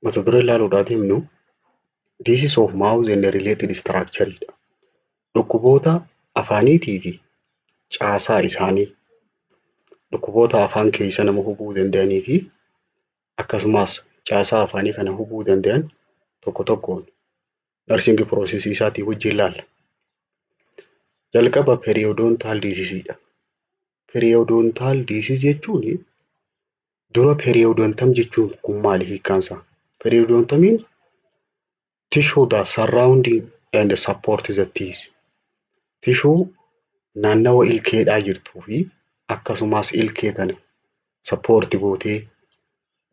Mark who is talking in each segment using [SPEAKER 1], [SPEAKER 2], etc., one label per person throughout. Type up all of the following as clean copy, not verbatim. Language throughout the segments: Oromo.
[SPEAKER 1] Mata duree ilaaluudhaaf himnu disease of mouth and related structure dha. Dhukkuboota afaaniitii fi caasaa isaanii dhukkuboota afaan keessa nama hubuu danda'anii fi akkasumas caasaa afaanii kana hubuu danda'an tokko tokkoon nursing process isaatii wajjin ilaalla. Jalqaba periodontal disease dha. Periodontal disease jechuun dura periodontal jechuun kun maali hiikkaansaa? Periodontal tissue that surrounding and support the teeth. Tissue naannawa ilkeedhaa jirtuu fi akkasumas ilkee tana support gootee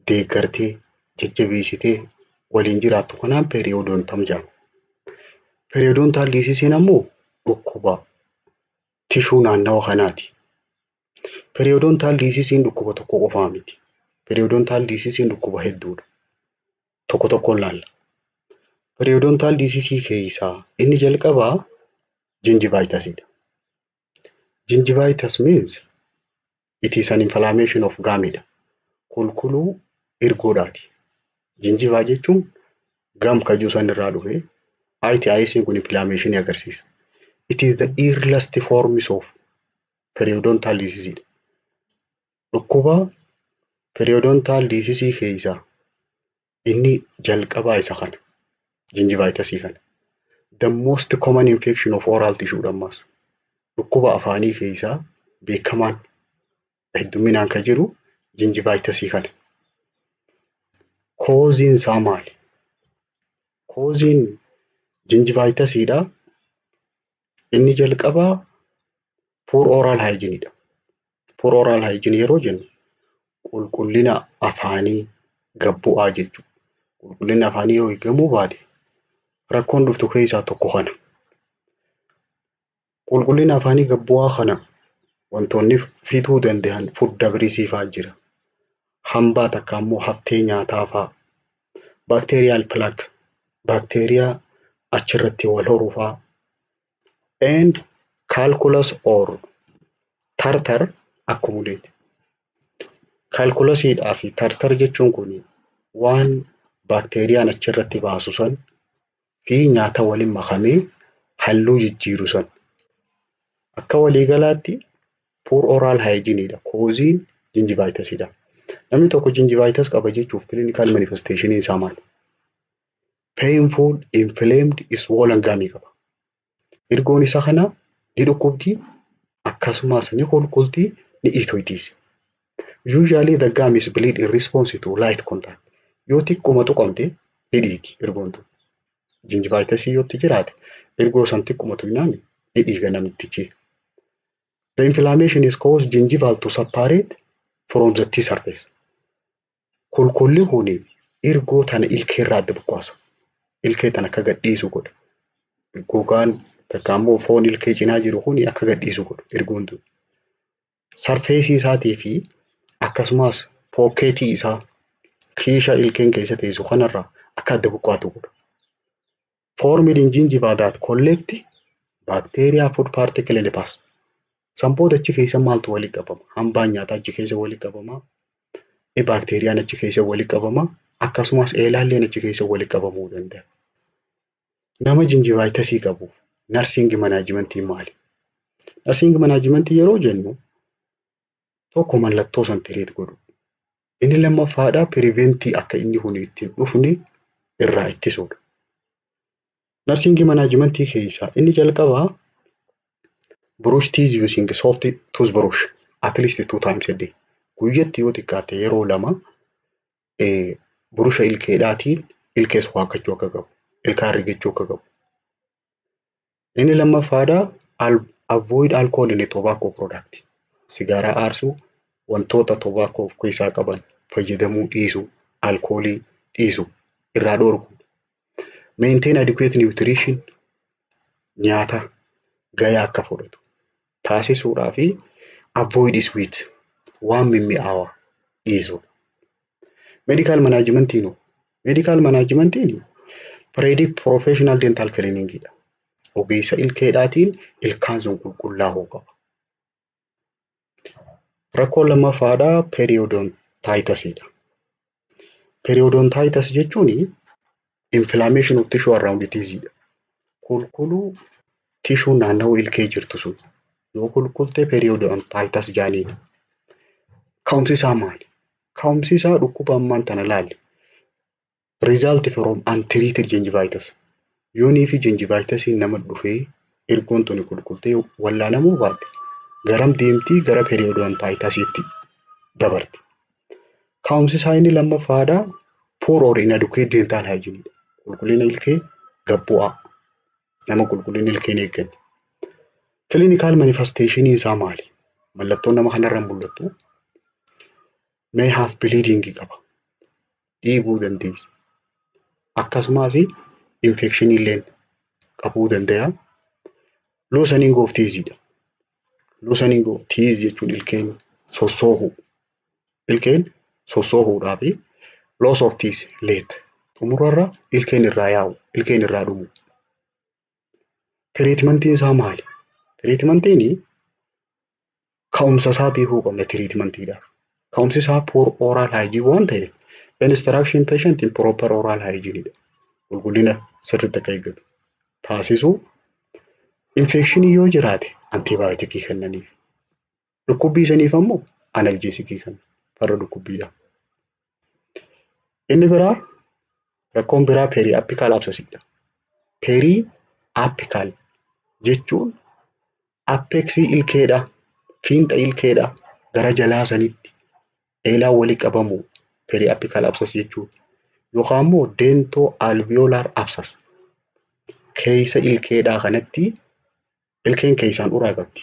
[SPEAKER 1] deeggartee jajjabeessitee waliin jiraattu kanaan periodontal jedhama. Periodontal disease ammoo dhukkuba tissue naannawa kanaati. Periodontal disease dhukkuba tokko qofaa miti. Periodontal disease dhukkuba hedduudha. Tokko tokkoon ilaalla. Periodontal disease keessaa inni jalqabaa gingivitis dha. Gingivitis means it is an inflammation of gum dha. Kulkuluu irgoodhaati. Gingiva jechuun gum kajuu san irraa dhufe ITIS kun inflammation agarsiisa. It is the earliest forms of periodontal disease dha. Dhukkuba periodontal disease keessaa inni jalqabaa isa kana. Gingivitis kana. The most common infection of oral tissue dhammaas. Dhukkuba afaanii keessaa beekamaan hedduminaan kan jiru gingivitis kana. Causein isaa maali? Causein gingivitis dha. Inni jalqabaa poor oral hygiene dha. Poor oral hygiene yeroo jennu qulqullina afaanii gabbu'aa jechuudha. Qulqullinni afaanii yoo eegamuu baate rakkoon dhuftu keessaa tokko kana. Qulqullina afaanii gabbu'aa kana wantoonni fiduu danda'an food debris fa'aa jira. Hambaa takka ammoo haftee nyaataa fa'aa. Bacterial plaque, bacteria achirratti wal horuu fa'aa. And calculus or tartar accumulate. Calculus fi tartar jechuun kun waan bacteriaan achirratti baasu san fi nyaata waliin makamee halluu jijjiiru san. Akka waliigalaatti poor oral hygiene dha. Causein gingivitis dha. Namni tokko gingivitis qaba jechuuf clinical manifestation isaa maali? Painful, inflamed, swollen gum qaba. Irgoon isa kana ni dhukkubdi akkasumas ni qulqulti ni itoytiisi. Usually the gum is bleed in response to light contact. Yoo xiqquma tuqamte ni dhiiti irgoon tun. Gingivitis yootti jiraate irgoo san xiqquma tuqnaan ni dhiiga namtichi. The inflammation is caused gingival to separate from the teeth surface. Kulkulli kuni irgoo tana ilkee irraa adda buqqaasa. Ilkee tana akka gadhiisu godha. Gogaan takka ammoo foon ilkee cinaa jiru kuni akka gadhiisu godha irgoon tun. Surface isaatii fi akkasumas pokkeetii isaa kiisha ilkeen keessa teessu kanarraa akka adda buqqaatu godha. Formed in gingiva that collect bacteria food particle in the past. Sampoota achi keessa maaltu walitti qabama? Hambaan nyaataa achi keessa walitti qabama. Bacteriaan achi keessa walitti qabama. Akkasumas eelaalleen achi keessa walitti qabamuu danda'a. Nama gingivitis qabu nursing management maali? Nursing management yeroo jennu tokko mallattoo san tireet godhu. Inni lammaffaadhaa preventii akka inni kun ittiin dhufne irraa ittisuudha. Nursing management keessaa inni jalqabaa brush teeth using soft toothbrush at least 2 times a day. Guyyatti yoo xiqqaate yeroo lama burusha ilkeedhaatiin ilkees waaqachuu akka qabu. Ilkaan rigachuu akka qabu. Inni lammaffaadhaa avoid alcohol in tobacco product. Sigaaraa aarsuu wantoota tobacco of keessaa qaban fayyadamuu dhiisuu, alkoolii dhiisuu irraa dhorku. Maintain adequate nutrition nyaata gayaa akka fudhatu taasisuudhaa fi avoid sweet waan mimmi'aawaa dhiisuu. Medical management predict professional dental cleaning dha. Ogeessa ilkeedhaatiin ilkaan sun qulqullaa'uu qaba. Rakkoon lammaffaadhaa periodontitis dha. Periodontitis jechuun inflammation of tissue around the teeth. Kulkuluu tishuu naannawaa ilkee jirtu sun yoo kulkulte periodontitis jedhaniin. Ka'umsi isaa maali? Ka'umsi isaa dhukkuba ammaan tana ilaalle. Result from untreated gingivitis. Yoonii fi gingivitisiin nama dhufee ergoon tuni kulkultee wallaalamuu baatte garam deemtii gara periodontitis'itti dabarti. Ka'umsi isaa inni lammaffaadhaa poor or inadequate dental hygiene. Qulqullina ilkee gad bu'aa. Nama qulqullina ilkee hin eegganne. Clinical manifestation isaa maali? Mallattoon nama kanarra mul'attu may have bleeding qaba. Dhiiguu dandeessa. Akkasumas infection illee qabuu danda'a. Loosening of teeth. Loosening of teeth jechuun ilkeen sossoohuu. Ilkeen sossoohuudhaa fi loss of teeth late. Xumurarra ilkeen irraa yaa'u, ilkeen irraa dhumu. Treatmentiin isaa maali? Treatmentiin ka'umsa isaa beekuu qabna treatmentiidhaaf. Ka'umsi isaa poor oral hygiene waan ta'eef instruction patient in proper oral hygiene. Qulqullina sirriitti akka eeggatu taasisuu. Infekshinii yoo jiraate antibiyootikii kennaniif. Dhukkubbii saniif ammoo analjeesikii kenna farra dhukkubbiidhaaf. Inni biraa rakkoon biraa periapical abscessidha. Periapical jechuun apexii ilkeedhaa, fiinxa ilkeedhaa gara jalaa sanitti eelaan walii qabamu periapical abscess jechuun. Yookaan immoo dento alveolar abscess. Keessa ilkeedhaa kanatti ilkeen keessaan uraa qabdi.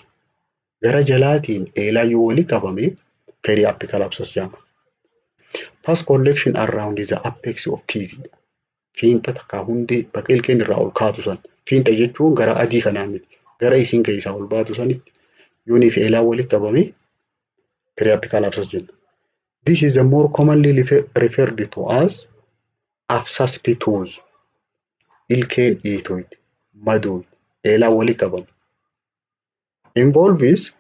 [SPEAKER 1] Gara jalaatiin eelaan yoo walii qabame periapical abscess jedhama. Pus collection around the apex of teeth. Fiinxa takkaa hundee bakka ilkeen irraa ol kaatu san. Fiinxa jechuun gara adii kanaa miti. Gara isiin keessaa ol baatu sanitti yoonii fi eelaan walii qabame periapical abscess jenna. This is the more commonly referred to as abscessed tooth. Ilkeen dhiitooti, madooti, eelaan walii qabame. Involves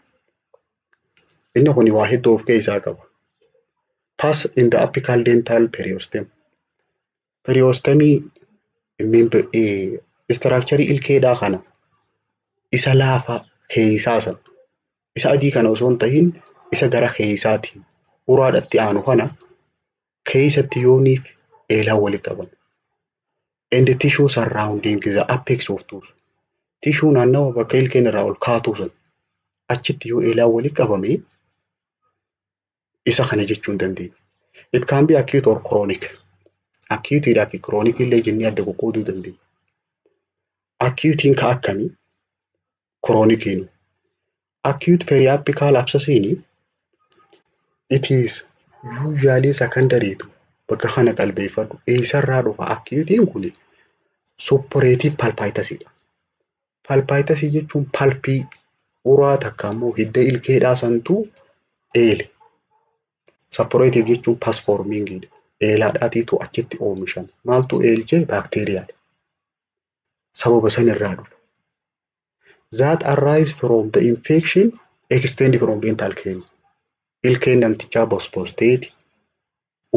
[SPEAKER 1] inni kun waa hedduu of keessaa qaba. Pus in the apical dental periostem. Periostemii structure ilkeedhaa kana isa laafaa keessaa san isa adii kana osoo hin tahin isa gara keessaatiin uraadhatti aanu kana keessatti yooniif eelaan walii qaban. And the tissue surrounding the apex of tooth. Tissue naannawa bakka ilkeen irraa ol kaatu san achitti yoo eelaan walii qabame isa kana jechuun dandeenya. It can be acute or chronic. Acute fi chronic illee jennee adda qoqqooduu dandeenya. Acute ka akkamii? Chronic. Acute periapical abscess it is usually secondary to bakka kana qalbeeffadhu. Eessarraa dhufa acute kun suppurative pulpitis. Pulpitis jechuun palpii uraa takka immoo hidda ilkeedhaa santuu eele. Suppurative jechuun pus forming. Eelaadhaatiitu achitti oomishan. Maaltu eelchee? Baakteeriyaadha. Sababa san irraa dhufa. That arise from the infection extend from dental canal. Ilkeen namtichaa bosbosteeti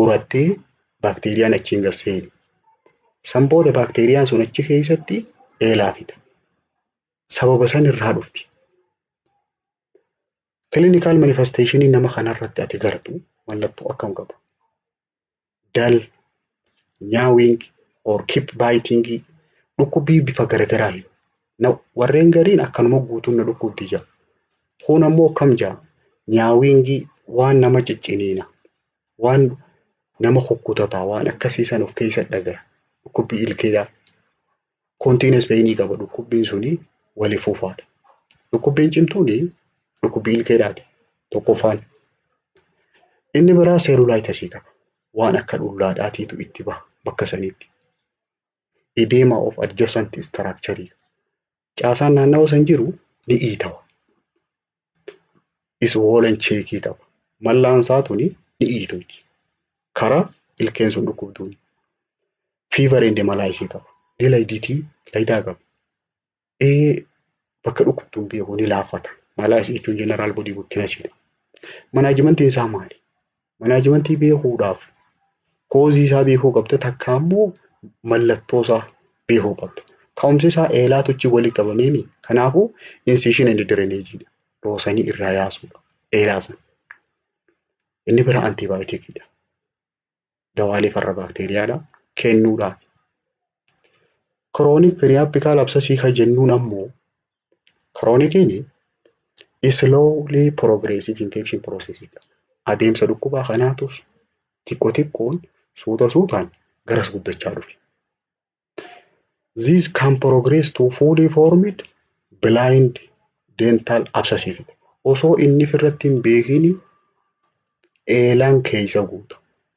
[SPEAKER 1] urattee baakteeriyaan achiin gasseeni. San booda baakteeriyaan sun achi keessatti eelaa fida. Sababa san irraa dhufti. Clinical manifestation nama kanarratti ati gartu mallattoo akkam qaba? Dull, gnawing or keep biting. Dhukkubbii bifa garagaraa. Warreen gariin akkanuma guutuun na dhukkubdi jira. Kun ammoo akkam jira? Gnawing waan nama cicciniina. Waan nama hukkutataa waan akkasiisan of keessa dhagaya. Dhukkubbii ilkeedhaa. Continuous pain qaba dhukkubbiin suni wali fuufaadha. Dhukkubbiin cimtuuni dhukkubbii ilkeedhaati. Tokkoffaan. Inni biraa cellulitis qaba. Waan akka dhullaadhaatiitu itti baha bakka sanitti. Edema of adjacent structure. Caasaan naannawa san jiru ni iitawa. Is swollen cheekii qaba. Mallaan isaatuni ni iitooti. Karaa ilkeen sun dhukkubduuni. Fever and malaise qaba. Ni laayiditii laayidaa qaba. Bakka dhukkubduun beeku ni laafata. Malaise jechuun general body weakness. Manaajimentiin isaa maali? Manaajimentii beekuudhaaf Koozii isaa beekuu qabda takka ammoo mallattoo isaa beekuu qabda. Ka'umsi isaa eelaa tuchi walii qabameemi. Kanaafuu incision and drainageedha. Dhoosanii irraa yaasuudha. Eelaa sana. Inni bira antibiyootikiidha. Dawaalee farra baakteeriyaadha. Kennuudhaaf. Chronic periapical abscess kan jennuun ammoo chronic slowly progressive infection process. Adeemsa dhukkubaa kanaatus xiqqoon suutaan garas guddachaa dhufe. This can progress to fully formed blind dental abscess. Osoo inni firratti hin beekin eelaan keessa guuta.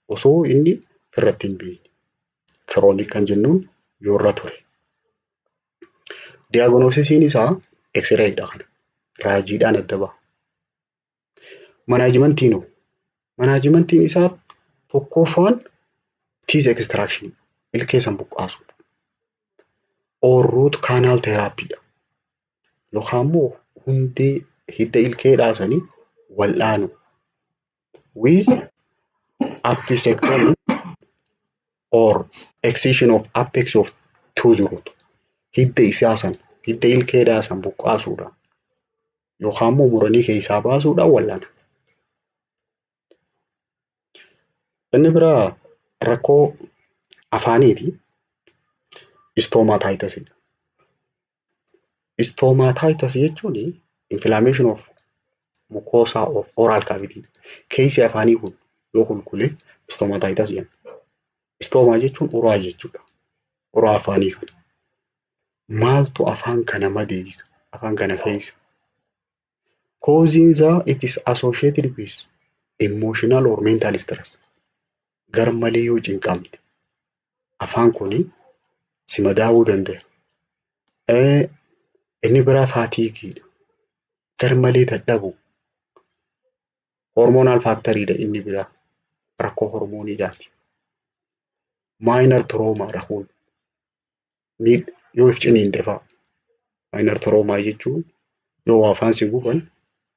[SPEAKER 1] Osoo inni firratti hin beekin. Chronic kan jennuun yoorra ture. Diagnosisiin isaa X-rayidha kana. Raajiidhaan adda ba'a. Manaajimentiin isaa tokkoffaan teeth extraction ilkee san buqqaasu. Or root canal therapyidha. Yookaan immoo hundee hidda ilkee dhaasanii wal'aanu. With apicectomy or excision of apex of tooth root. Hidda ilkee dhaasan buqqaasuudha. Yookaan immoo muranii keessaa baasuudhaan wal'aana. Inni biraa rakkoo afaaniiti. Stomatitis. Stomatitis jechuun inflammation of mucosa of oral cavity. Keessi afaanii kun yoo qulqulle stomatitis jenna. Stoma jechuun uraa jechuudha. Uraa afaanii kana. Maaltu afaan kana madeessa? Afaan kana keessa. Causing it is associated with emotional or mental stress. Garmalee yoo cinqamte afaan kuni si madaa'uu danda'a. Inni biraa faatiigiidha. Garmalee dadhabu. Hormonal factoriidha inni biraa. Rakkoo hormooniidhaati. Minor traumaadha kun. Yoo ciniinte fa'a. Minor trauma jechuun yoo afaan si guban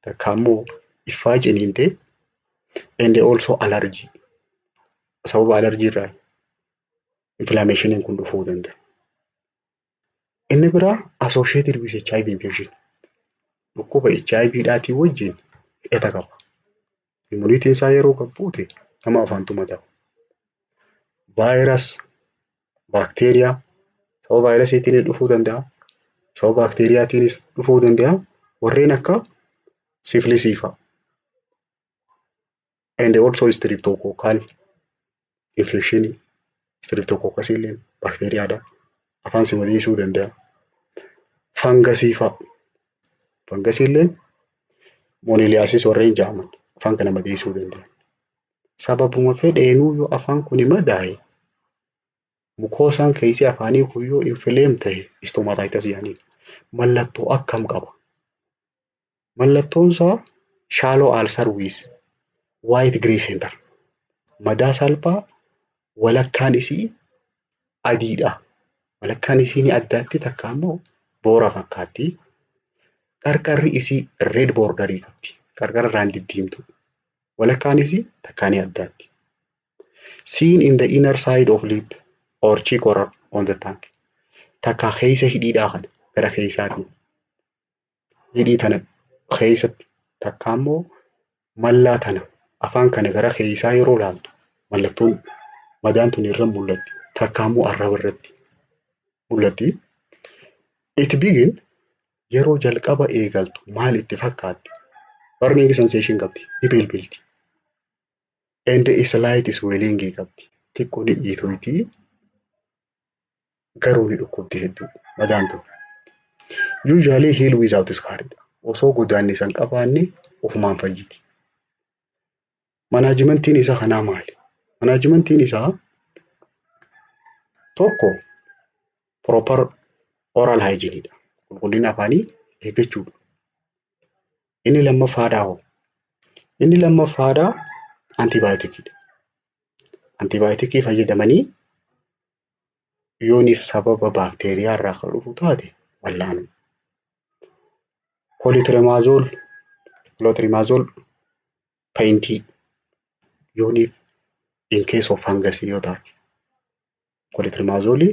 [SPEAKER 1] takka ammoo ifaa ciniinte and also allergy. Sababa allergy irraa inflammation kun dhufuu danda'a. Inni biraa associated with HIV infection. Dhukkuba HIV dhaatii wajjin hidhata qaba. Immunitiin isaa yeroo gabbuute nama afaantu madaa'u. Virus, bacteria, sababa virasiitiin dhufuu danda'a. Sababa bacteriaatiinis dhufuu danda'a. Warreen akka syphilis fa'a. And also streptococcal infection. Streptococcus illee bacteriaadha. Afaan si madeessuu danda'a. Fungus fa'a. Fungus illee moniliasis warreen jedhaman afaan kana madeessuu danda'a. Sababuma fedheenuu yoo afaan kun madaa'e mukoosaan keessi afaanii kun yoo inflamed ta'e stomatitis jedhanii mallattoo akkam qaba. Mallattoon isaa shallow ulcer with white gray center. Madaa salphaa walakkaan isii adiidha. Walakkaan isii addaatti takka ammoo boora fakkaatti. Qarqarri isii red borderii qabdi. Qarqara irraan diddiimtu. Walakkaan isii takkaanii addaatti. Seen in the inner side of lip or cheek or on the tongue. Takka keessa hidhiidhaa kana gara keessaatiin. Hidhii tana keessatti takka ammoo mallaa tana afaan kana gara keessaa yeroo laaltu mallattoon madaan tun irra mul'atti. Takka ammoo arraba irratti mul'atti. It begin yeroo jalqaba eegaltu maal itti fakkaatti? Burning sensation qabdi. Ni bilbilti. And slight swelling qabdi. Xiqqoo ni dhiitoyti. Garuu ni dhukkubdi hedduu madaan tun. Usually heal without scarring. Osoo godaanni san qabaanne ofumaan fayyiti. Manaajimentiin isaa kanaa maali? Manaajimentiin isaa tokko proper oral hygieneidha. Qulqullina afaanii eeggachuudha. Inni lammaffaadhaa antibiyootikiidha. Antibiyootikii fayyadamanii yooniif sababa baakteeriyaa irraa kan dhufu taate wallaanu. Clotrimazole paintii yooniif in case of fungus yoo taate clotrimazole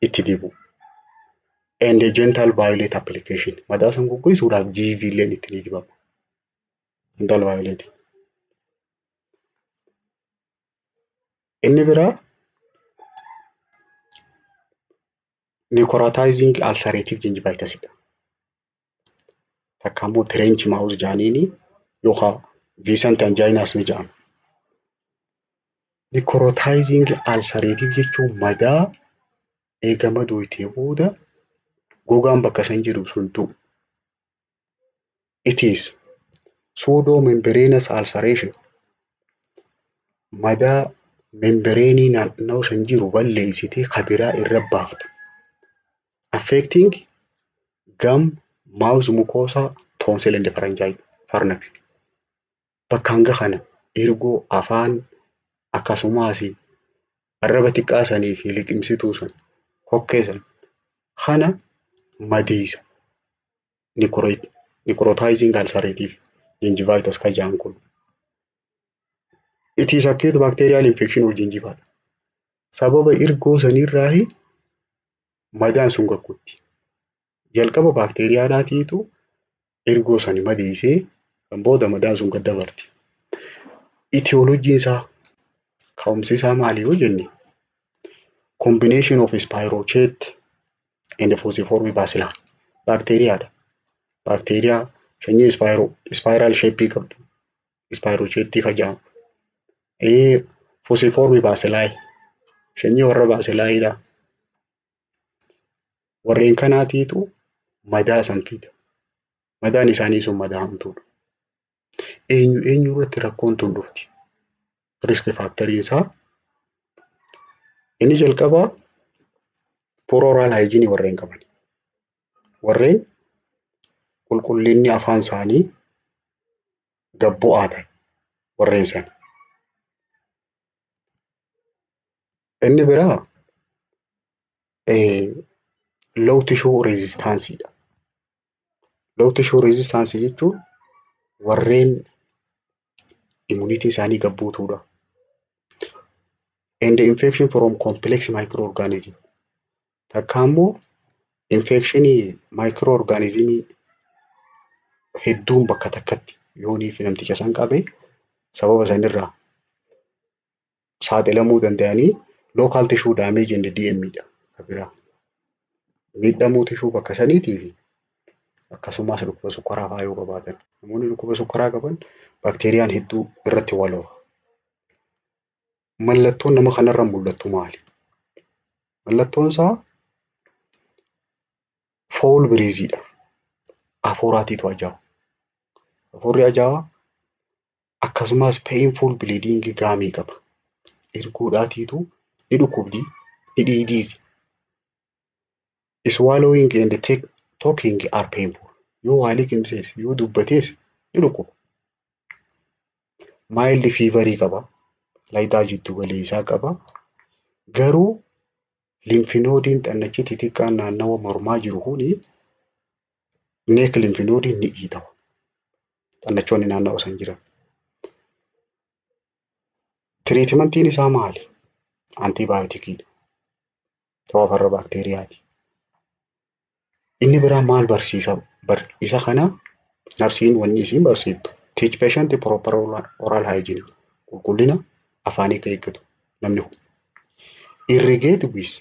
[SPEAKER 1] itti dibu. And the gentle violet application madaa san goggoisuudhaaf GV illeen itti ni dibama. Gentle violet. Inni biraa necrotizing ulcerative gingivitis dha. Takka immoo trench mouth jaaniini yookaan recent anginas ni jedhama. Necrotizing ulcerative jechuun madaa eegama dooyitee booda gogaan bakka san jiru sun du'u. It is pseudomembranous ulceration. Madaa membreenii naannoo san jiru balleessitee kabiraa irra baaftu. Affecting gum, mouth mucosa, tonsil and pharynx. Bakka hanga kana ergoo afaan akkasumas arraba xiqqaa sanii fi liqimsituu san kokkee san kana madiisa. Necrotizing ulcerative gingivitis ka jedhan kun. It is acute bacterial infection of gingiva. Sababa ergoo sanirraa madaan sun gaggutti. Jalqaba baakteeriyaadhaatiitu ergoo sani madiisee kan booda madaan sun gad dabarti. Etiologiin isaa ka'umsi isaa maali yoo jenne combination of spirochete and fusiform bacilli. Baakteeriyaadha. Baakteeriyaa sanyii spiral shape qabdu. Spirochete ka jedhamu. Fusiform bacilli sanyii warra bacilliidha. Warreen kanaatiitu madaa san fida. Madaan isaanii sun madaa hamtuudha. Eenyu irratti rakkoon tun dhufti? Risk factorii isaa inni jalqabaa poor oral hygiene warreen qaban. Warreen qulqullinni afaan isaanii gabbu'aa ta'e warreen san. Inni biraa low tissue resistance dha. Low tissue resistance jechuun warreen immunity isaanii gabbuutuudha. And the infection from complex microorganism. Takka immoo infectionii microorganismii hedduun bakka takkatti yoonii fi namticha san qabe sababa sanirraa saaxilamuu danda'anii local tissue damage and DM dha. Biraa miidhamuu tissue bakka saniitii fi akkasumas dhukkuba sukkaraa fa'aa yoo qabaatan. Namoonni dhukkuba sukkaraa qaban baakteeriyaan hedduu irratti waloo. Mallattoon nama kanarra mul'attu maali? Mallattoon isaa foul breeze dha. Afuuraatiitu ajaa'iba. Afuurri ajaa'ibaa akkasumas painful bleeding gaamii qaba. Ergoodhaatiitu ni dhukkubdi, ni dhiidiisi. Swallowing and talking are painful. Yoo waa liqimsees yoo dubbatees ni dhukkuba. Mild fever qaba. Laayitaa jiddu galeessaa qaba. Garuu limfinoodiin xannachi xixiqqaan naannawa mormaa jiru kuni neek limfinoodiin ni dhiitama. Xannachoonni naannawa san jiran. Tiriitimentiin isaa maali? Antibiyootikiidha. Tawaafara baakteeriyaati. Inni biraa maal barsiisa? Isa kana narsiin wanni isiin barsiiftu. Teach patient proper oral hygiene. Qulqullina afaanii akka eeggatu namni kun. Irrigate with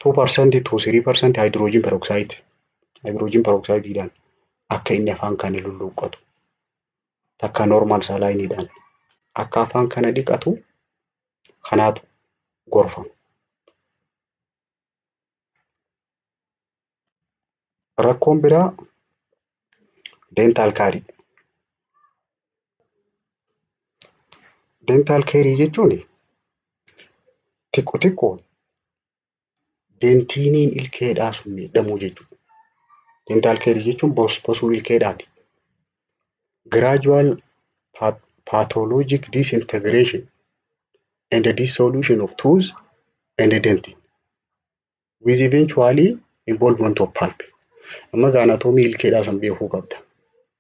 [SPEAKER 1] 2% to 3% hydrogen peroxide. Hydrogen peroxideidhaan akka inni afaan kana lulluuqqatu. Takka normal saliniidhaan akka afaan kana dhiqatu kanaatu gorfama. Rakkoon biraa dental care. Dental care jechuun xiqqoon dentiiniin ilkeedhaa sun miidhamuu jechuudha. Dental care jechuun bosbosuu ilkeedhaati. Gradual pathologic disintegration and the dissolution of tooth and dentin with eventually involvement of pulp. Amma anatoomii ilkeedhaa san beekuu qabda.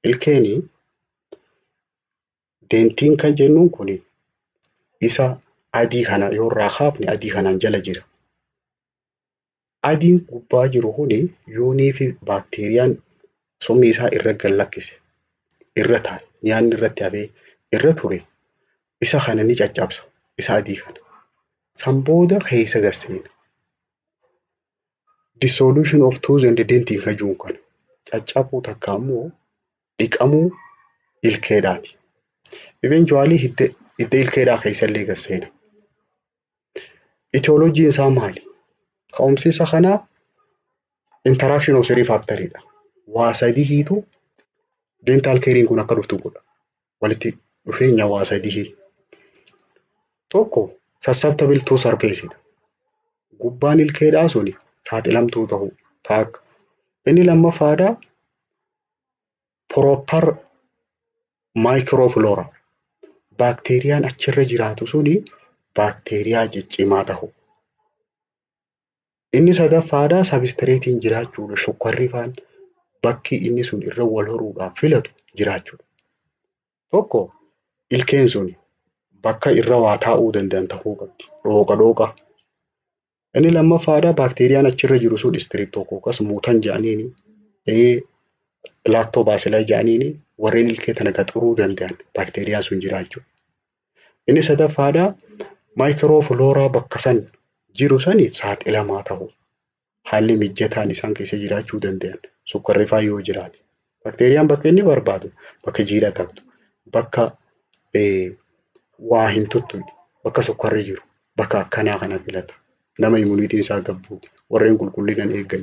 [SPEAKER 1] Ilkeeni dentiin kan jennuun kuni isa adii kana yoo irraa kaafne adii kanaan jala jira. Adiin gubbaa jiru kuni yoonii fi baakteeriyaan somni isaa irra gallakkise irra taa'e nyaanni irratti hafee irra ture isa kana ni caccabsa isa adii kana. San booda keessa gasseena. Dissolution of tooth and dentin kan jiru kana caccabuu takka ammoo dhiqamuu ilkeedhaati. Eventually hidda ilkeedhaa keessa illee gasseena. Etiyooloojiin isaa maali? Ka'umsi isa kanaa interaction of three factoryidha. Waa sadiitu dental carein kun akka dhuftu godha. Walitti dhufeenya waa sadii. Tokko susceptible to surfaceidha. Gubbaan ilkeedhaa suni saaxilamtuu ta'uu taakka. Inni lammaffaadhaa proper microflora. Baakteeriyaan achirra jiraatu suni baakteeriyaa ciccimaa ta'uu. Inni sadaffaadhaa sabistreetiin jiraachuudha. Shukkarri faan bakki inni sun irra wal horuudhaaf filatu jiraachuudha. Tokko ilkeen suni bakka irra waa taa'uu danda'an ta'uu qabdi. Dhooqa. Inni lammaffaadhaa baakteeriyaan achirra jiru sun streptococcus muutan jedhaniini lactobacilli jedhaniini warreen ilkee tana gaxuruu danda'an baakteeriyaan sun jiraachuu. Inni sadaffaadhaa microflora bakka san jiru sani saaxilamaa ta'uu. Haalli mijataan isaan keessa jiraachuu danda'an sukkarri faa yoo jiraate. Baakteeriyaan bakka inni barbaadu bakka jiidha qabdu, bakka waa hin tuttuqne, bakka sukkarri jiru, bakka akkanaa kana filata. Nama immuniitiin isaa gabbuuti. Warreen qulqullinaan eeggan.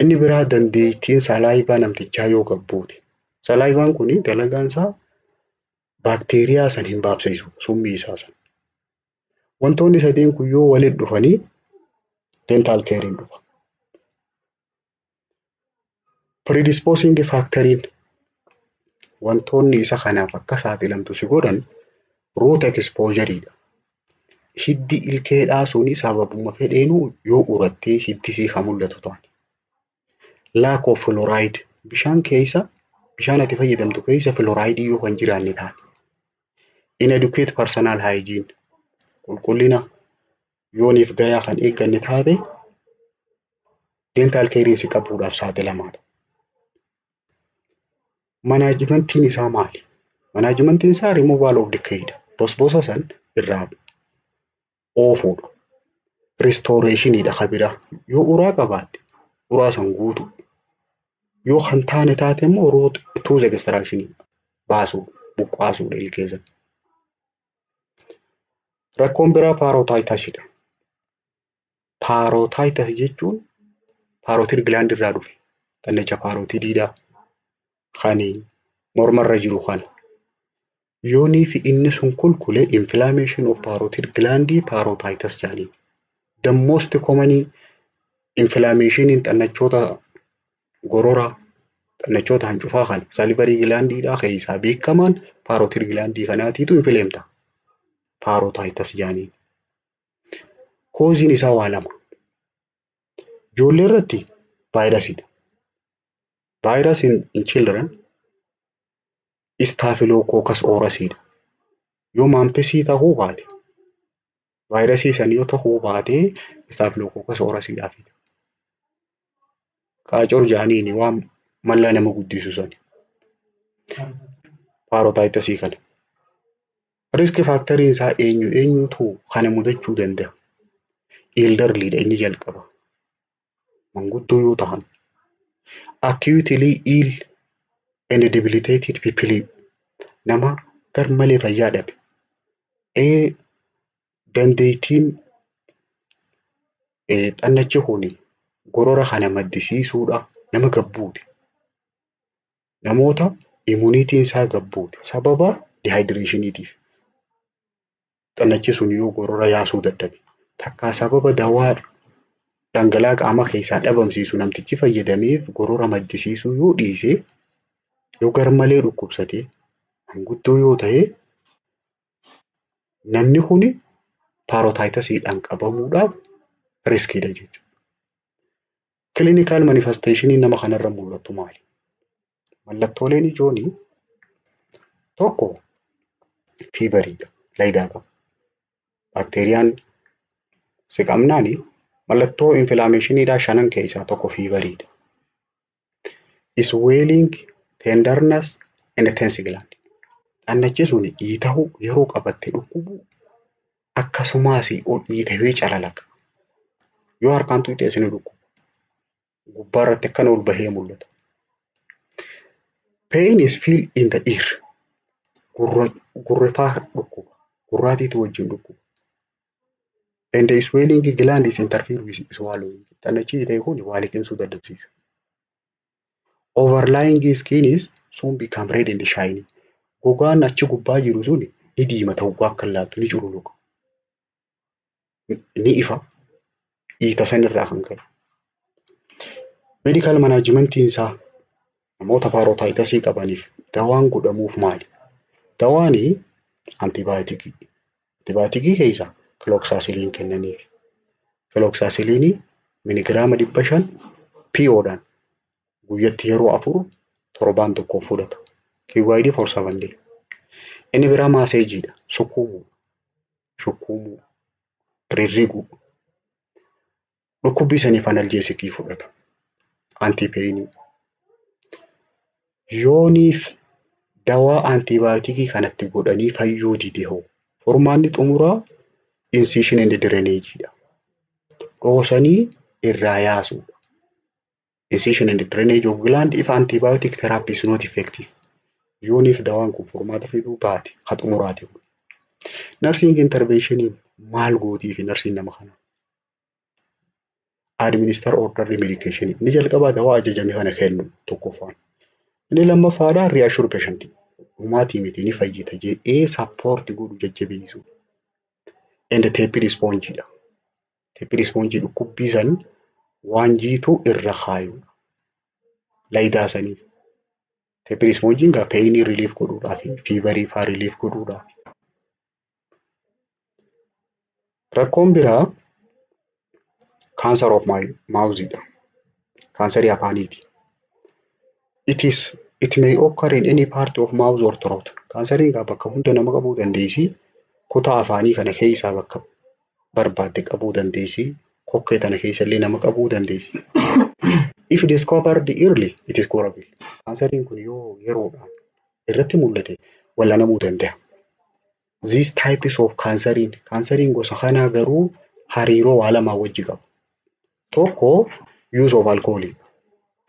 [SPEAKER 1] Inni biraa dandeettiin salaayivaa namtichaa yoo gabbuute. Salaayivaan kuni dalagaan isaa baakteeriyaa san hin baabsisu summii isaa san. Wantoonni sadeen kun yoo waliin dhufanii dental carein dhufa. Predisposing factoriin wantoonni isa kanaaf akka saaxilamtu si godhan root exposureidha. Hiddi ilkeedhaa suni sababuma fedheenuu yoo urattee hiddi sii kan mul'atu taate. Lack of fluoride bishaan ati fayyadamtu keessa fluoride yoo kan jiraanne taate. Inadequate personal hygiene qulqullina yooniif gayaa kan eegganne taate dental carein si qabuudhaaf saaxilamaadha. Manaajimentiin isaa maali? Manaajimentiin isaa removal of decayidha. Bosbosa san irraa oofuudha. Restorationidha kabira. Yoo uraa qabaatte uraa san guutu. Yoo kan taane taate immoo root tooth extraction baasuu buqqaasuudha ilkeessa. Rakkoon biraa parotiitisidha. Parotiitis jechuun parotid gland irraa dhufe. Xannacha parotidiidhaa kan mormarra jiru kana. Yoonii fi inni sun kulkule inflammation of parotid gland parotiitis jedhanii. The most common inflammation in xannachoota gorora xannachoota hancufaa kana salivary glandiidhaa keessaa beekamaan parotid glandii kanaatiitu inflame'ta. Parotiitis jedhanii. Koziin isaa waa lama. Ijoollee irratti vaayirasiidha. Virus in children Staphylococcus aureus'idha. Yoo maampesii ta'uu baate vaayirasii san yoo ta'uu baate Staphylococcus aureus'idhaafidha. Qaacor jedhaniini waan mallaa nama guddisu sani. Parotiitisii kana. Risk factoriin isaa eenyutu kana mudachuu danda'a. Elderlyidha inni jalqaba. Manguddoo yoo ta'an. Acutely ill and debilitated people nama gar malee fayyaa dhabe. Dandeettiin xannachi kuni gorora kana maddisiisuudha nama gabbuuti. Namoota immuniitiin isaa gabbuuti. Sababa dehydratiniitiif. Xannachi sun yoo gorora yaasuu dadhabe. Takkaa sababa dawaa dhangala'aa qaama keessaa dhabamsiisu namtichi fayyadameef gorora maddisiisuu yoo dhiise yoo gar malee dhukkubsate manguddoo yoo ta'e namni kuni parotiitisiidhaan qabamuudhaaf riskiidha jechuudha. Clinical manifestation nama kanarra mul'atu maali? Mallattooleen ijooni tokko feveriidha. laydaa qaba. Bakteeriyaan si qabnaani mallattoo infilaameeshiniidhaa shanan keessaa tokko fiivariidha. Swelling, tenderness and tense gland. Dhannachi sun dhiita'uu yeroo qabatte dhukkubu akkasumas dhiitawee calalaqa. Yoo harkaan tuqxe isin dhukkubu. Gubbaa irratti akkana ol bahee mul'ata. Pain is feel in the ear. Gurrifaa dhukkuba. Gurraatiitu wajjin dhukkuba. And the swelling gland is interfere with swallowing. Dhannachi dhiita'e kun waa liqimsuu dadhabsiisa. Overlying skin is soon become red and shiny. Gogaan achi gubbaa jiru sun ni diimata hoggaa akka laattu ni cululuqa. Ni ifa. Dhiita sanirraa kan ka'e. Medical managementiin isaa namoota paarotaayitasii qabaniif dawaan godhamuuf maali? Dawaani antibaayotikii. Antibaayotikii keessaa kilooksaasilin kennaniif. Kilooksaasilini miligiraama 500 PO'dhaan guyyatti yeroo 4 torbaan tokko fudhata. KYD for 7 days. Inni biraa maaseejiidha. Sukkuumuu. Rirriguu. Dhukkubbii saniif analjeesikii fudhata. Antipeenii. Yooniif dawaa antibaayotikii kanatti godhanii fayyuu dide hoo. Furmaanni xumuraa incision and drainageidha. Dhoosanii irraa yaasuudha. Incision and drainage of gland if antibiotic therapy is not effective. Yooniif dawaan kun furmaata fiduu baate haa xumuraati. Nursing intervention maal gootii fi nursiin nama kana? Administer order medication. Inni jalqabaa dawaa ajajame kana kennu tokkoffaan. Inni lammaffaadhaa reassure patient. Dhumaatii miti ni fayyita jedhee support godhu jajjabeessu. And tapered spongeidha. Tapered sponge dhukkubbii san waan jiitu irra kaayuudha. Laydaa saniif. Tapered sponge gaa pain relief godhuudhaaf fever faa relief godhuudhaaf. Rakkoon biraa cancer of mouthidha. Kaansarii afaaniiti. It may occur in any part of mouth or throat. Kaansariin gaa bakka hunda nama qabuu dandeessi. Kutaa afaanii kana keessaa bakka barbaadde qabuu dandeessi. Kokkee tana keessa illee nama qabuu dandeessi. If discovered early, it is curable. Kaansariin kun yoo yeroodhaan irratti mul'ate wal'aanamuu danda'a. These types of kaansariin gosa kanaa garuu hariiroo waa lamaa wajji qabu. Tokko use of alcohol.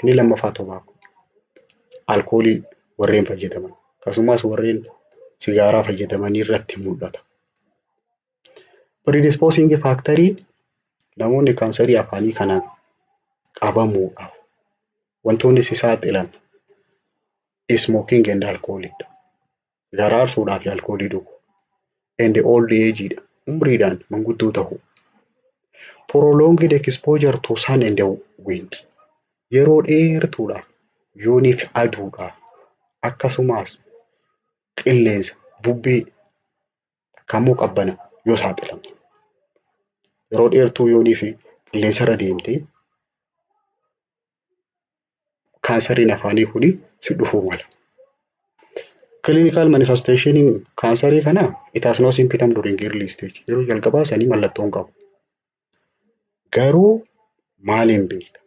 [SPEAKER 1] Inni lammaffaa tobacco. Alkoolii warreen fayyadaman akkasumas warreen sigaaraa fayyadamanii irratti mul'ata. Predisposing factory namoonni kaansarii afaanii kanaan qabamuudhaaf wantoonni si saaxilan smoking and alcohol. Sigaaraa aarsuudhaa fi alkoolii dhuguu. And the old ageidha. Umriidhaan manguddoo ta'uu. Prolonged exposure to sun and the wind. Yeroo dheertuudhaaf yooniif aduudhaaf akkasumas qilleensa bubbee kamuu qabbana yoo saaxilan. Yeroo dheertuu yooniif qilleensa irra deemtee kaansariin afaanii kuni si dhufuu mala. Clinical manifestation kaansarii kana it has no symptom during early stage. Yeroo jalqabaa sanii mallattoon qabu. Garuu maaliin beekta?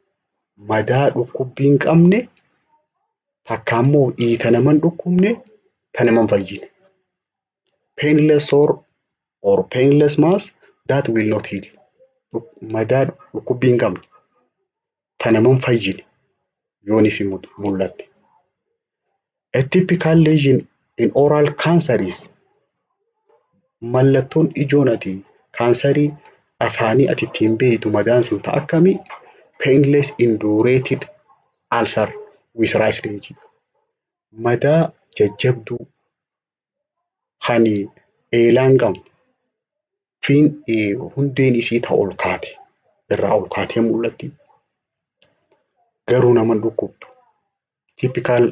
[SPEAKER 1] Madaa dhukkubbiin qabne takka ammoo dhiita naman dhukkubne ta naman fayyine. Painless sore or painless mass that will not heal. Madaa dhukkubbiin qabne ta naman fayyine yooniif mul'atte. A typical lesion in oral cancer is mallattoon ijoon ati kaansarii afaanii ati ittiin beektu madaan sun ta'a akkamii? Painless indurated ulcer with rice rage. Madaa jajjabduu kan eelaan qabne fiin hundeen isii ta'a ol kaate irraa ol kaatee mul'atti. Garuu naman dhukkubdu. Typical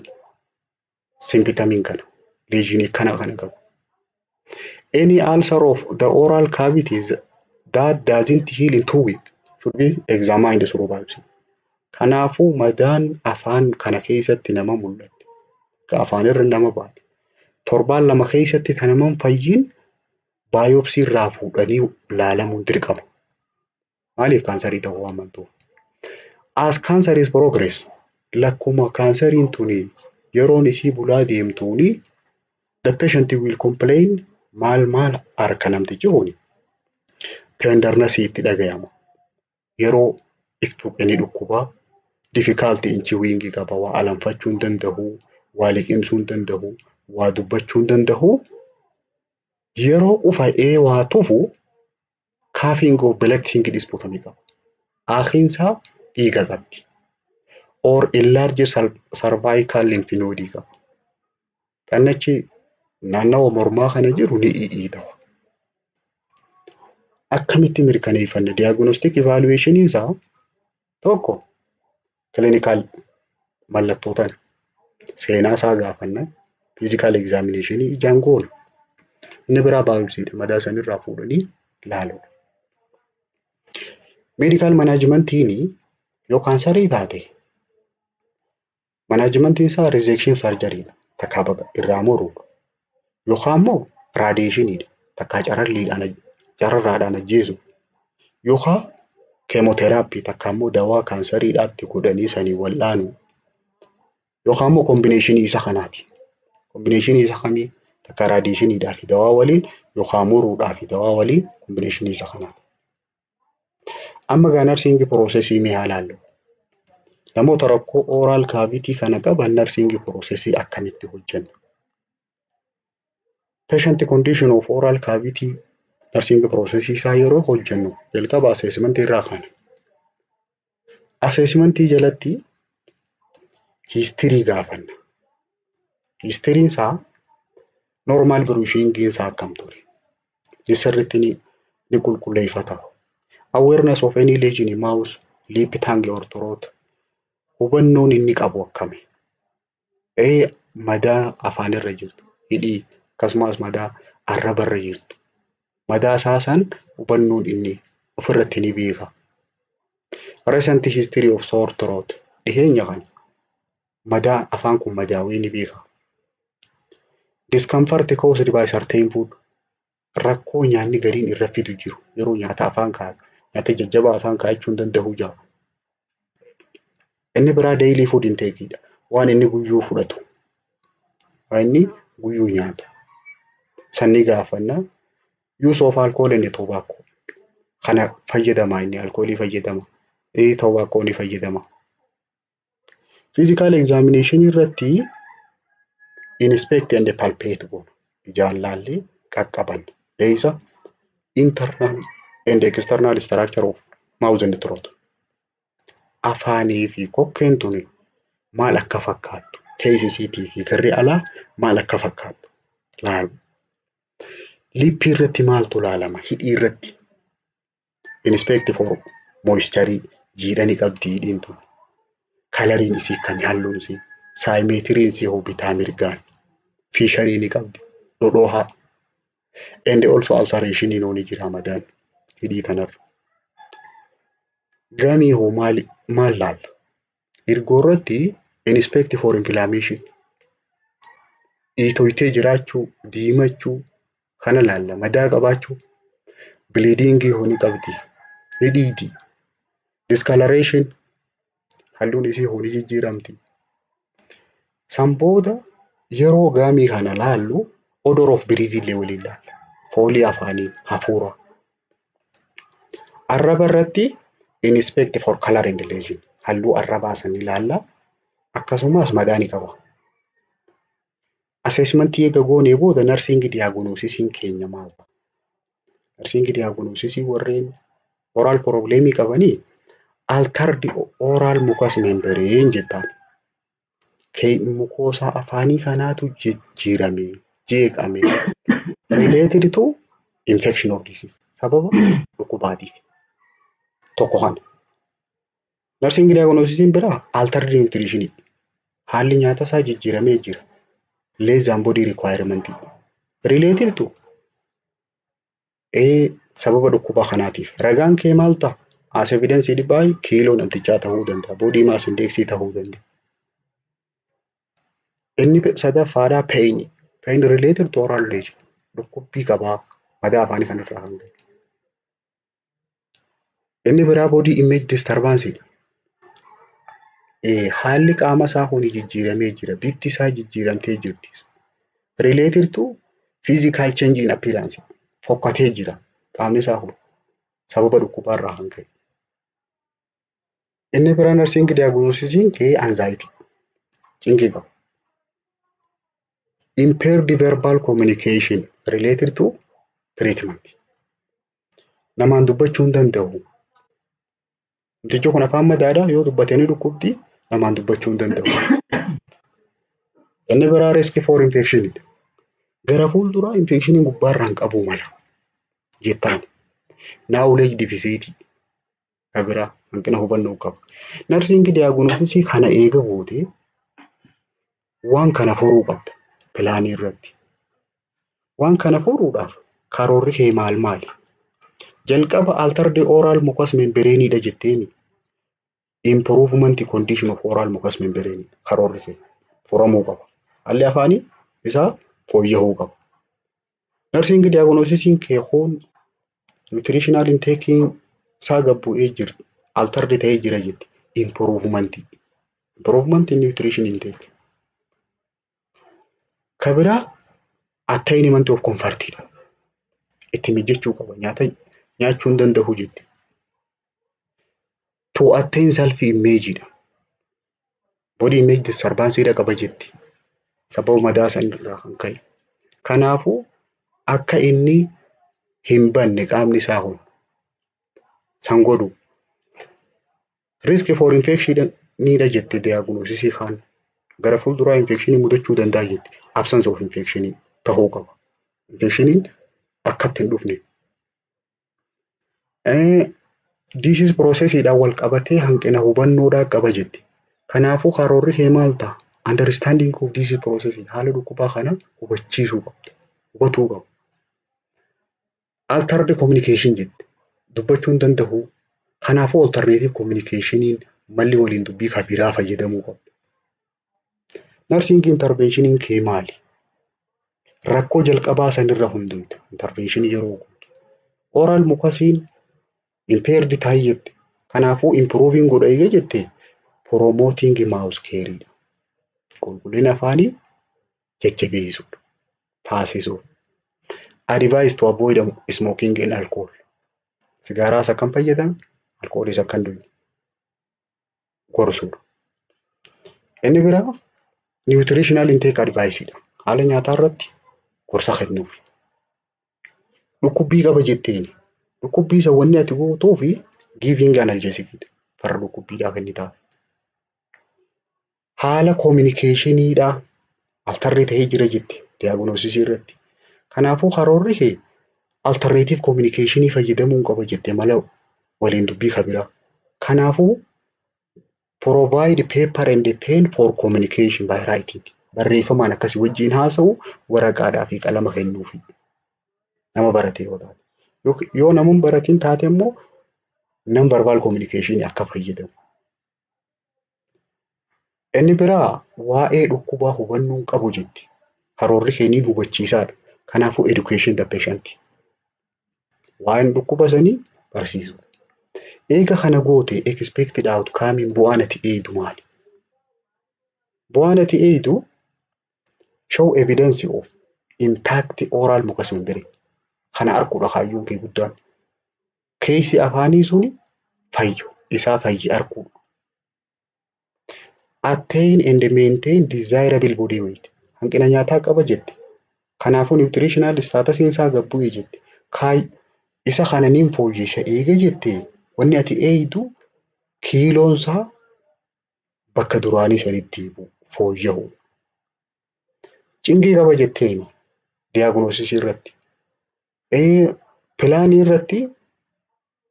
[SPEAKER 1] symptomiin kana lesionii kana qabu. Any ulcer of the oral cavities that doesn't heal in 2 weeks should be examined through biopsy. Kanaafuu madaan afaan kana keessatti nama mul'atte. Afaan irra nama baate. Torbaan lama keessatti kan naman fayyin baayopsii irraa fuudhanii ilaalamuun dirqama. Maaliif kaansarii ta'uu amantuu? As cancer is progress lakkuma kaansariin tuni yeroon isii bulaa deemtuuni the patient will complain maal harka namtichi huni tenderness itti dhagayama. Yeroo iftuu inni dhukkubaa difficulty in chewing qaba, waa alanfachuu hin danda'u, waa liqimsuu hin danda'u, waa dubbachuu hin danda'u. Yeroo ufa'ee waa tufu coughing of blood think disputamii qaba. Akhiinsaa dhiiga qabdi. Or enlarge cervical lymph node qaba. Kannachi naannawa mormaa kana jiru ni dhiidhawa. Akkamitti mirkaneeffanna diagnostic evaluation isaa tokko clinical mallattootaan seenaa isaa gaafanna, physical examination ijaan goona. Inni biraa biopsiidha, madaa sanirraa fuudhanii ilaaluudha. Medical managementiin yoo kaansarii taate managementiin isaa resection surgeryidha, takkaa baqa irraa muruudha. Yookaan immoo radiationiidha, takkaa cararraadhaan ajjeesu. Yookaan chemotherapy takkaa immoo dawaa kaansariidhaatti godhanii sanii wal'aanu. Yookaan immoo combinationii isa kanaati. Combinationii isa kamii? Takkaa radiationiidhaa fi dawaa waliin yookaan muruudhaa fi dawaa waliin combinationii isa kanaati. Amma gaa nursing processii mee haa ilaallu. Namoota rakkoo oral cavity kana qaban nursing processii akkamitti hojjenna? Patient condition of oral cavity nursing processii isaa yeroo hojjennu jalqaba assessment irraa kana. Assessment jalatti history gaafanna. History isaa normal bruising isaa akkam ture? Sirriitti ni qulqulleeffata. Awareness of any lesion in mouth, lip, tongue or throat. Hubannoon inni qabu akkami? Madaa afaan irra jirtu, hidhii akkasumas madaa arraba irra jirtu. Madaa isaasan hubannoon inni ofirratti ni beeka. Recent history of sore throat. Dhiheenya kana madaa afaan kun madaawee ni beeka. Discomfort caused by certain food. Rakkoo nyaanni gariin irra fidu jiru yeroo nyaata afaan kaa'atu, nyaata jajjabaa afaan kaa'achuu hin danda'u jaa. Inni biraa daily food intakeidha. Waan inni guyyuu fudhatu. Waan inni guyyuu nyaatu. Sanni gaafanna. Use of alcohol and tobacco. Kana fayyadama inni alkoolii fayyadama. Tobacco ni fayyadama. Physical examination irratti inspect and palpate goona. Ijaan laallee qaqqaban. Eessa? Internal and external structure of mouth and throat. Afaanii fi kokkeen tuni maal akka fakkaattu? Keessisiitii fi garri alaa maal akka fakkaattu? Laalu. Lippii irratti maaltu laalama? Hidhii irratti. Inspect for moisture, jiidhani qabdi hidhiin tuni. Kalariin isii kan halluun isii, symmetry isii hubbitaa mirgaan, fisherii ni qabdi, dhodhoohaa. And also ulceration ni jira madaan hidhii kanarra. Gamii hoo maal laalla? Irgoo irratti inspect for inflammation. Dhiitoytee jiraachuu, diimachuu kana laalla. Madaa qabaachuu, bleeding hoo ni qabdi, hidhiiti. Discoloration halluun isii hoo ni jijjiiramti. San booda yeroo gamii kana laallu odor of breath illee waliin laalla. Foolii afaanii, hafuura. Arraba irratti inspect for color and lesion. Halluu arrabaa san ilaalla. Akkasumas madaa ni qaba. Assessment eega goonee booda nursing diagnosisiin keenya maal ta'a? Nursing diagnosisii warreen oral problemii qabanii altered oral mucous membrane jettaan. Mucoosaa afaanii kanaatu jijjiirame, jeeqame. Related to infection of disease. Sababa dhukkubaatiif. Tokko kana. Nursing diagnosisiin biraa altered nutrition. Haalli nyaata isaa jijjiiramee jira. Less than body requirement. Related to sababa dhukkuba kanaatiif. Ragaan kee maal ta'a? As evidence by kiiloo namtichaa ta'uu danda'a. Body mass index ta'uu danda'a. Inni sadaffaadhaa pain. Pain related to oral lesion. Dhukkubbii qabaa. madaa afaanii kanarraa kan ka'e. Inni biraa body image disturbance haalli qaama isaa kun jijjiiramee jira. Bifti isaa jijjiiramtee jirti. Related to physical change in appearance. Fokkatee jira qaamni isaa kun sababa dhukkubaarraa kan ka'e. Inni biraa nursing diagnosisiin anxiety cinqii qaba. Impaired verbal communication related to treatment. Namaan dubbachuu hin danda'u. Namtichi kun afaan madaadhaa yoo dubbatanii dhukkubdi namaan dubbachuu hin danda'u. Inni biraa risk for infection. Gara fuulduraa infectioniin gubbaarraan qabuu mala jettaan. Knowledge deficit. Kabira hanqina hubannoo qaba. Nursing diagnosisii kana eega boodee waan kana furuu qabda pilaanii irratti. Waan kana furuudhaaf karoorri kee maali? Jalqaba altered oral mucous membrane dha jetteeni. Improvement condition of oral mucous membrane karoorri kee furamuu qaba. Haalli afaanii isaa fooyya'uu qaba. Nursing diagnosisiin kee kun nutritional intake isaa gabbu'ee jirti. Altered ta'ee jira jetti. Improvement in nutrition intake. Kabira attainment of comfort dha. Itti mijachuu qaba. Nyaachuu hin danda'u jetti. To attain self image dha. Body image disturbance dha qaba jetti. Sababa madaa sanirraa kan ka'e. Kanaafuu akka inni hin banne qaamni isaa kun san godhu. Risk for infection ni dha jette diagnosisii kaan. Gara fuulduraa infectionii mudachuu danda'a jetti. Absence of infection ta'uu qaba. Infectioniin akkatti hin dhufne. Disease processiidhaan wal qabatee hanqina hubannoodhaa qaba jetti. Kanaafuu karoorri kee maal ta'a? Understanding of disease process haala dhukkubaa kana hubachiisuu qabda. Hubatuu qaba. Altered communication jette. Dubbachuu hin danda'u. Kanaafuu alternative communicationiin malli waliin dubbii kabiraa fayyadamuu qabda. Nursing interventioniin kee maali? Rakkoo jalqabaa sanirra hunduuta. Interventionii yeroo guutu. Oral mucasiin impaired ta'e jette. Kanaafuu improving godha eega jette. Promoting mouth care dha. Qulqullina afaanii jajjabeessuudha. Taasisuudha. Advice to avoid smoking and alcohol. Sigaaraas akkam fayyadamne, alkooliis akka hin dhugne gorsuudha. Inni biraa nutritional intake advice dha. Haala nyaataa irratti gorsa kennuuf. Dhukkubbii qaba jetteeni. Dhukkubbii isa wanni ati gootuu fi giving analgesic dha. Farra dhukkubbiidhaa kan inni taa'e. Haala communicationiidhaa alternative ta'ee jira jette diagnosisii irratti. Kanaafuu karoorri kee alternative communicationii fayyadamuun qaba jette mala waliin dubbii kabiraa. Kanaafuu provide paper and pen for communication by writing. Barreeffamaan akkasii wajjin haasa'u waraqaadhaa fi qalama kennuufi. Nama baratee yoo taate. Yoo namuun baratiin taate immoo non-verbal communication akka fayyadamu. Inni biraa waa'ee dhukkubaa hubannuun qabu jetti. Karoorri keeniin hubachiisaadha. Kanaafuu education the patient. Waa'een dhukkuba sanii barsiisudha. Eega kana goote expected outcome bu'aan ati eeydu maali? Bu'aan ati eeydu show evidence of intact oral mucous membrane. Kana arguudha kaayyoon kee guddaan. Keessa afaanii suni isaa fayyi arguudha. Attain and maintain desirable body weight. Hanqina nyaataa qaba jette. Kanaafuu nutritional status isaa gabbu'ee jette. Isa kananiin fooyyessa eega jette wanni ati eeydu kiiloonsaa bakka duraanii sanitti fooyya'u. Cinqii qaba jetteeni diagnosisii irratti. Pilaanii irratti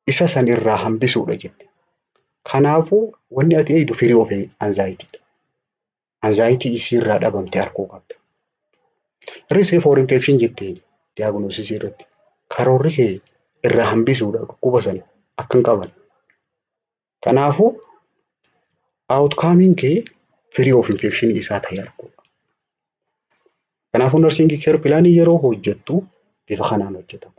[SPEAKER 1] isa san irraa hambisuudha jette. Kanaafuu wanni ati eeydu free of anxiety dha. Anxiety isiirraa dhabamte arguu qabda. Risk for infection jetteeni diagnosisii irratti. Karoorri kee irraa hambisuudha dhukkuba sana akka hin qaban. Kanaafuu outcoming kee free of infection isaa ta'e arguudha. Kanaafuu nursing care pilaanii yeroo hojjettu bifa kanaan hojjetama.